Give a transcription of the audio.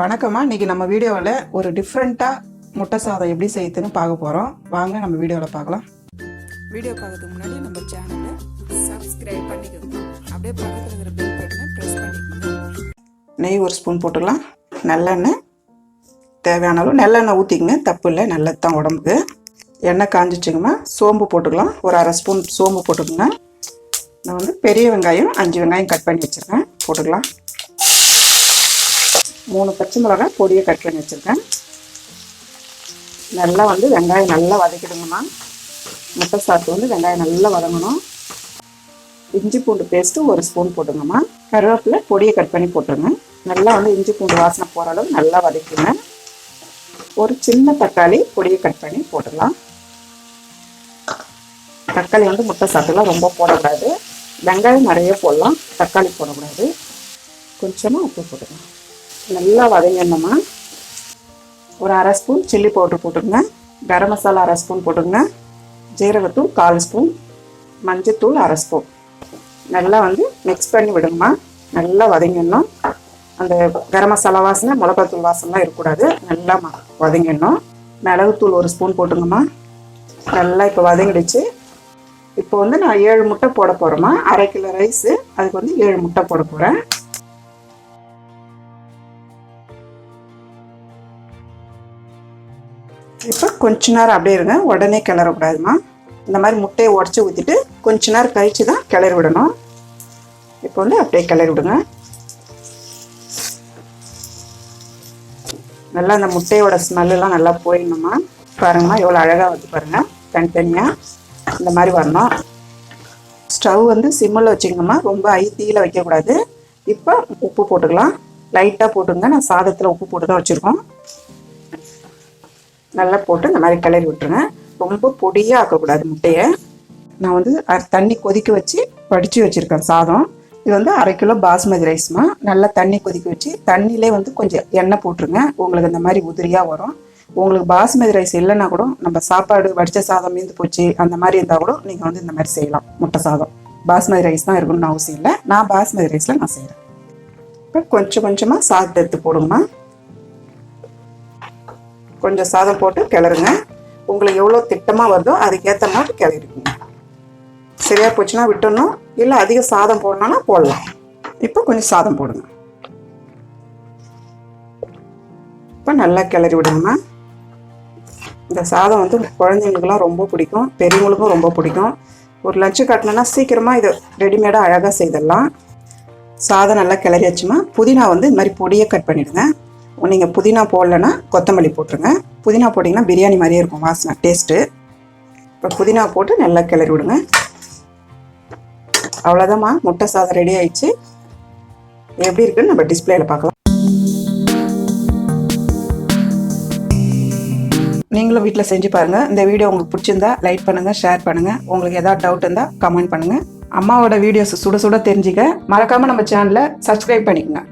வணக்கம்மா. இன்னைக்கு நம்ம வீடியோவில் ஒரு டிஃப்ரெண்ட்டாக முட்டை சாதம் எப்படி செய்யுதுன்னு பார்க்க போகிறோம். வாங்க நம்ம வீடியோவில் பார்க்கலாம். வீடியோ பார்க்கறதுக்கு முன்னாடி நம்ம சேனலை சப்ஸ்கிரைப் பண்ணிக்கோங்க. அப்படியே பக்கத்தில் இருக்கிற பெல் பட்டனை ப்ரெஸ் பண்ணிக்கோங்க. நெய் ஒரு ஸ்பூன் போட்டுக்கலாம். நல்லெண்ணெய் தேவையான அளவு நல்லெண்ணெய் ஊற்றிக்கங்க, தப்பு இல்லை, நல்லது தான் உடம்புக்கு. எண்ணெய் காஞ்சிச்சுங்கம்மா. சோம்பு போட்டுக்கலாம். ஒரு அரை ஸ்பூன் சோம்பு போட்டுக்கோங்க. நான் வந்து பெரிய வெங்காயம் 5 வெங்காயம் கட் பண்ணி வச்சுருக்கேன், போட்டுக்கலாம். 3 பச்சை மிளகாய் பொடியை கட் பண்ணி வச்சுருக்கேன். நல்லா வந்து வெங்காயம் நல்லா வதக்கிடுங்கம்மா. முட்டை சாதத்துக்கு வந்து வெங்காயம் நல்லா வதங்கணும். இஞ்சி பூண்டு பேஸ்ட்டு 1 ஸ்பூன் போட்டுங்கம்மா. கருவேப்பிலை பொடியை கட் பண்ணி போட்டுருங்க. நல்லா வந்து இஞ்சி பூண்டு வாசனை போகிற அளவு நல்லா வதக்கிடுங்க. ஒரு சின்ன தக்காளி பொடியை கட் பண்ணி போட்டுடலாம். தக்காளி வந்து முட்டை சாதத்துலாம் ரொம்ப போடக்கூடாது. வெங்காயம் நிறைய போடலாம், தக்காளி போடக்கூடாது. கொஞ்சமாக உப்பு போட்டுக்கலாம். நல்லா வதங்கிடணுமா. ஒரு அரை ஸ்பூன் சில்லி பவுடர் போட்டுருங்க. கரம் மசாலா அரை ஸ்பூன் போட்டுருங்க. ஜீரகத்தூள் 1/4 ஸ்பூன், மஞ்சத்தூள் அரை ஸ்பூன். நல்லா வந்து மிக்ஸ் பண்ணி விடுங்கம்மா. நல்லா வதங்கிடணும். அந்த கரம் மசாலா வாசனை மிளகாத்தூள் வாசனைலாம் இருக்கக்கூடாது. நல்லா வதங்கிடணும். மிளகுத்தூள் 1 ஸ்பூன் போட்டுங்கம்மா. நல்லா இப்போ வதங்கிடுச்சு. இப்போ வந்து நான் 7 முட்டை போட போகிறேம்மா. 1/2 கிலோ ரைஸு, அதுக்கு வந்து 7 முட்டை போட போகிறேன். இப்போ கொஞ்ச நேரம் அப்படியே இருங்க, உடனே கிளறக்கூடாதுமா. இந்த மாதிரி முட்டையை உடச்சி ஊற்றிட்டு கொஞ்ச நேரம் கழித்து தான் கிளறி விடணும். இப்போ வந்து அப்படியே கிளறி விடுங்க. நல்லா அந்த முட்டையோட ஸ்மெல்லாம் நல்லா போயிடணுமா. பாருங்கம்மா எவ்வளோ அழகாக வந்து பாருங்கள், தனித்தனியாக இந்த மாதிரி வரணும். ஸ்டவ் வந்து சிம்மில் வச்சுக்கணுமா, ரொம்ப ஹை தீயில் வைக்கக்கூடாது. இப்போ உப்பு போட்டுக்கலாம். லைட்டாக போட்டுங்க. நான் சாதத்தில் உப்பு போட்டு தான் வச்சுருக்கோம். நல்லா போட்டு இந்த மாதிரி கிளறி விட்டுருங்க. ரொம்ப பொடியாக ஆக்கக்கூடாது முட்டையை. நான் வந்து தண்ணி கொதிக்க வச்சு வடித்து வச்சுருக்கேன் சாதம். இது வந்து 1/2 கிலோ பாஸ்மதி ரைஸ்மா. நல்லா தண்ணி கொதிக்க வச்சு தண்ணியிலே வந்து கொஞ்சம் எண்ணெய் போட்டுருங்க. உங்களுக்கு இந்த மாதிரி உதிரியாக வரும். உங்களுக்கு பாஸ்மதி ரைஸ் இல்லைன்னா கூட நம்ம சாப்பாடு வடித்த சாதம் மீந்து போச்சு அந்த மாதிரி இருந்தால் கூட நீங்கள் வந்து இந்த மாதிரி செய்யலாம். முட்டை சாதம் பாஸ்மதி ரைஸ் தான் இருக்கணும்னு அவசியம் இல்லை. நான் பாஸ்மதி ரைஸில் நான் செய்கிறேன். இப்போ கொஞ்சம் கொஞ்சமாக சாதத்தை எடுத்து போடுங்கம்மா. கொஞ்சம் சாதம் போட்டு கிளறுங்க. உங்களுக்கு எவ்வளோ திட்டமாக வருதோ அதுக்கேற்ற மாதிரி கிளறிக்குங்க. சரியாக போச்சுன்னா விட்டுடணும், இல்லை அதிக சாதம் போடணும்னா போடலாம். இப்போ கொஞ்சம் சாதம் போடுங்க. இப்போ நல்லா கிளறி விடுங்கம்மா. இந்த சாதம் வந்து குழந்தைங்களுக்குலாம் ரொம்ப பிடிக்கும், பெரியவங்களுக்கும் ரொம்ப பிடிக்கும். ஒரு லஞ்சு கட்டணுன்னா சீக்கிரமாக இது ரெடிமேடாக அழகாக செய்திடலாம். சாதம் நல்லா கிளறி வச்சுமா. புதினா வந்து இந்த மாதிரி பொடியை கட் பண்ணிவிடுங்க. நீங்கள் புதினா போடலைன்னா கொத்தமல்லி போட்டுருங்க. புதினா போட்டிங்கன்னா பிரியாணி மாதிரியே இருக்கும் வாசனை, டேஸ்ட்டு. இப்போ புதினா போட்டு நல்லா கிளறி விடுங்க. அவ்வளோதாம்மா, முட்டை சாதம் ரெடி ஆயிடுச்சு. எப்படி இருக்குன்னு நம்ம டிஸ்பிளேல பார்க்கலாம். நீங்களும் வீட்டில் செஞ்சு பாருங்கள். இந்த வீடியோ உங்களுக்கு பிடிச்சிருந்தா லைக் பண்ணுங்கள், ஷேர் பண்ணுங்கள். உங்களுக்கு எதாவது டவுட் இருந்தால் கமெண்ட் பண்ணுங்கள். அம்மாவோட வீடியோஸ் சுட சுட தெரிஞ்சுக்க மறக்காமல் நம்ம சேனலை சப்ஸ்கிரைப் பண்ணிக்கோங்க.